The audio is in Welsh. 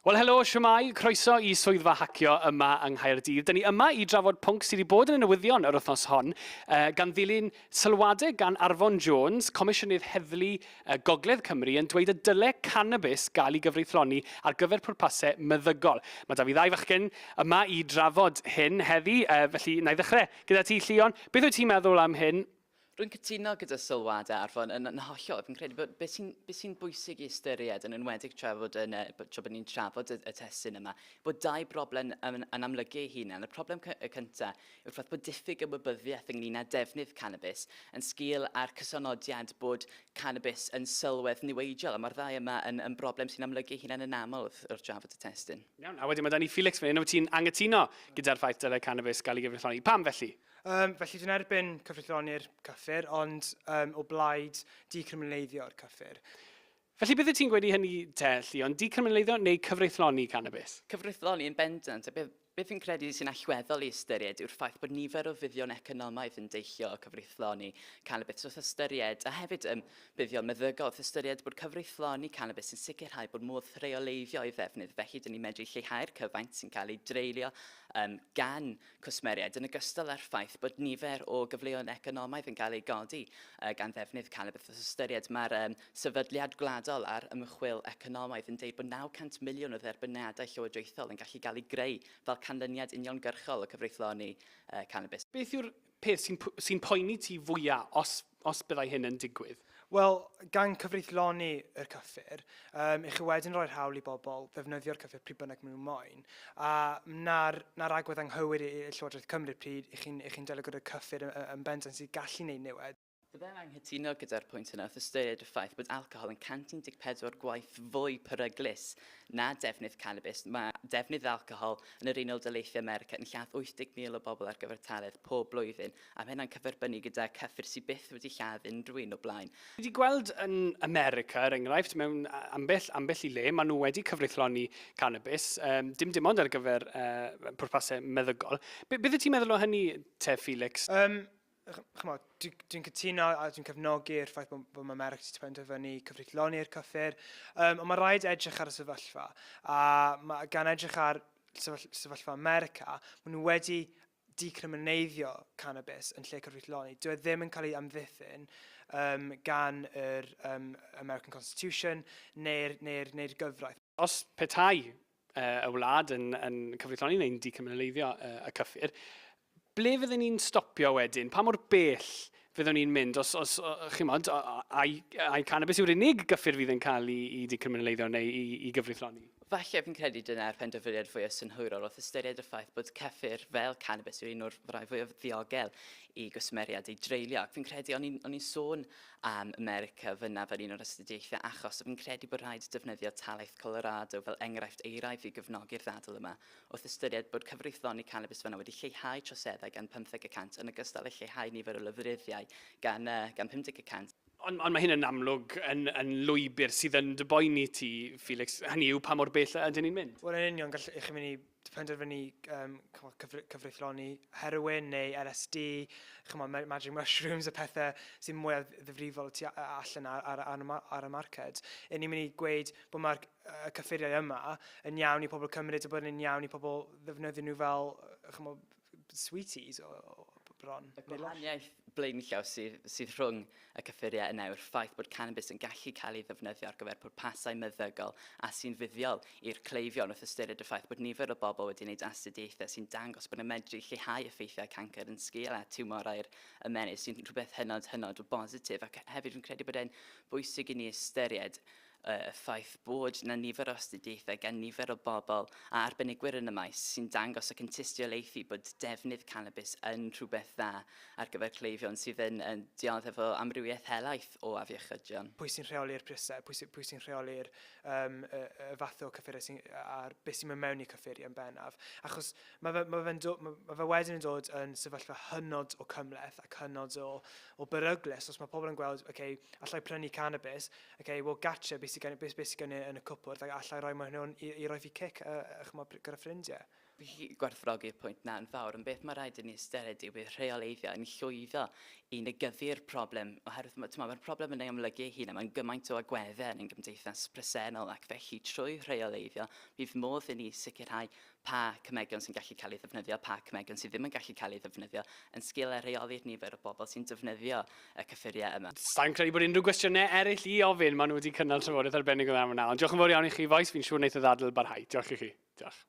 Wel, helo, siwmai, croeso I swyddfa hacio yma yng Nghaerdydd. Dyn ni yma I drafod pwnc sydd wedi bod yn y newyddion yr wythnos hon, gan ddilyn sylwadau gan Arfon Jones, Comisiynydd Heddlu Gogledd Cymru, yn dweud y dyle cannabis gael I gyfreithloni ar gyfer pwrpasau meddygol. Mae da fi ddau fachgen yma I drafod hyn heddi, felly na I ddechrau gyda ti, Llion. Beth wyt ti'n meddwl am hyn? Rwy'n cytuno gyda sylwadau Arfon yn hollol. Fi'n credu bod beth sy'n bwysig I ystyried yn enwedig trafod tra bod ni'n trafod y testyn yma, bod dau broblem yn amlygu ei hunain. Y problem cyntaf yw'r ffaith bod diffyg ymwybyddiaeth ynglyn â defnydd cannabis yn sgil ar cysonodiad bod cannabis yn sylwedd niweidiol. A mae'r ddau yma yn broblem sy'n amlygu ei hunain yn aml wrth trafod y testyn. Iawn, a wedyn mae da ni Felix fan hyn, wyt ti'n anghytuno gyda'r ffaith dyle cannabis gael ei gyfreithloni. Pam felly? Felly dwi'n erbyn cyfreithloni'r cyffur, ond o blaid dicriminaleiddio'r cyffur. Felly beth wyt ti'n gweud I hynny te, Llion? Dicriminaleiddio neu cyfreithloni cannabis? Cyfreithloni yn bendant, beth fi'n credu sy'n allweddol I ystyried yw'r ffaith bod nifer o fuddion economaidd yn deillio o cyfreithloni cannabis wrth ystyried, a hefyd buddion meddygol wrth ystyried bod cyfreithloni cannabis yn sicrhau bod modd rheoleiddio I ddefnydd, felly dyn ni'n medru lleihau'r cyfaint sy'n cael ei dreulio gan cwsmeriaid yn ogystal â'r ffaith bod nifer o gyfleoedd economaidd yn cael ei godi gan ddefnydd cannabis wrth ystyried. Mae'r sefydliad gwladol ar ymchwil economaidd yn dweud bod 900 miliwn o dderbynadau llywodraethol yn gallu cael ei greu fel canlyniad uniongyrchol o cyfreithloni cannabis. Beth yw'r peth sy'n poeni ti fwyaf os byddai hyn yn digwydd? Wel, gan cyfreithloni yr cyffur, I chi wedyn roi'r hawl I bobl ddefnyddio'r cyffur pryd bynnag maen nhw'n moyn. A na'r agwedd anghywir I Llywodraeth Cymru pryd I chi'n delio gyda'r cyffur yn bendant sydd gallu gwneud newid. Byddai'n anghytuno gyda'r pwynt yna wrth ystyried y ffaith bod alcohol yn 114 gwaith fwy peryglus na defnydd cannabis. Mae defnydd alcohol yn yr Unol Daleithiau America yn lladd 80,000 o bobl ar gyfer taledd pob blwyddyn, a mae hynna'n cyferbynnu gyda cyffur sydd byth wedi lladd unrhyw un o blaen. Dwi wedi gweld yn America, er enghraifft, mewn ambell I le, maen nhw wedi cyfreithloni cannabis, dim ond ar gyfer pwrpasau meddygol. Beth wyt ti'n meddwl o hynny te, Felix? Dwi'n cytuno a dwi'n cefnogi'r ffaith bod mae America wedi penderfynu cyfreithloni'r cyffur, ond mae rhaid edrych ar y sefyllfa. A gan edrych ar sefyllfa America, maen nhw wedi dicrimineiddio cannabis yn lle cyfreithloni. Dwi ddim yn cael ei amddiffyn gan yr American Constitution neu'r gyfraith. Os petai y wlad yn cyfreithloni neu'n dicriminaleiddio y cyffur, ble fyddwn ni'n stopio wedyn? Pa mor bell fyddwn ni'n mynd? Os chymod, ai cannabis yw'r unig gyffur fydd yn cael ei dicriminaleiddio neu I gyfreithloni? Falle fi'n credu dyna'r penderfyniad fwy o synhwyrol wrth ystyried y ffaith bod cyffur fel cannabis yw'r un o'r rai fwy o ddiogel I gysmeriad ei dreulio. Fi'n credu o'n i'n sôn am America fyna fel un o'r astudiaethau achos fi'n credu bod rhaid defnyddio talaith Colorado fel enghraifft eiraidd I gyfnogi'r ddadl yma wrth ystyried bod cyfreithloni cannabis fyna wedi lleihau troseddau gan 15% yn ogystal â lleihau nifer o lofruddiau gan 50%. Ond mae hyn yn amlwg yn lwybr sydd yn dyboeni ti, Felix. Hynny yw pa mor bell ydyn ni'n mynd? Wel, yn union, gallech chi'n mynd I penderfynu cyfreithloni heroin neu LSD, magic mushrooms, y pethau sy'n mwy ddifrifol allan ar y marced. Ni'n mynd I gweud bod mae'r cyffuriau yma yn iawn I pobl cymryd, a bod yn iawn I pobl ddefnyddio nhw fel sweeties o bron. Y gwahaniaeth blaenllaw sydd rhwng y cyffuriau yna yw'r ffaith bod cannabis yn gallu cael ei ddefnyddio ar gyfer pwrpasau meddygol a sy'n fuddiol i'r cleifion wrth ystyried y ffaith bod nifer o bobl wedi gwneud astudiaethau sy'n dangos bod yn medru lleihau effeithiau cancer yn sgil a tiwmorau'r ymennydd sy'n rhywbeth hynod o bositif ac hefyd yn credu bod e'n bwysig I ni ystyried y ffaith bod yna nifer o astudiaethau gan nifer o bobl a arbenigwyr yn y maes sy'n dangos ac yn tystiolaethu bod defnydd cannabis yn rhywbeth dda ar gyfer cleifion sydd yn dioddef o amrywiaeth helaeth o afiechyddion. Pwy sy'n rheoli'r prisau, pwy sy'n rheoli'r fath o cyffuriau a'r beth sy'n mynd mewn I cyffuriau yn bennaf. Achos mae fe wedyn yn dod yn sefyllfa hynod o cymleth ac hynod o beryglus. Os mae pobl yn gweld, allai prynu cannabis, well, gatcha, beth sy'n gen yn y cwpwrdd, ac allai roi hwnnw I roi fi cic gyda ffrindiau. gwerthfawrogi'r pwynt na'n fawr, ond beth mae rhaid i ni ystyried yw bydd rheoleiddio yn llwyddo i negyddu'r problem, oherwydd mae'r problem yn ei amlygu ei hun, mae'n gymaint o agweddau yn ein gymdeithas presennol, ac felly trwy rheoleiddio, bydd modd i ni sicrhau pa cymegion sy'n gallu cael ei ddefnyddio, pa cymegion sydd ddim yn gallu cael ei ddefnyddio, yn sgil a reoli'r nifer o bobl sy'n defnyddio y cyffuriau yma. Sa'n credu bod unrhyw gwestiynau eraill i ofyn, maen nhw wedi cynnal trafodaeth arbennig o ddawn yna. Ond diolch yn fawr iawn i chi, Foes, fi'n siŵr wneud y ddadl barhau. Diolch i chi. Diolch.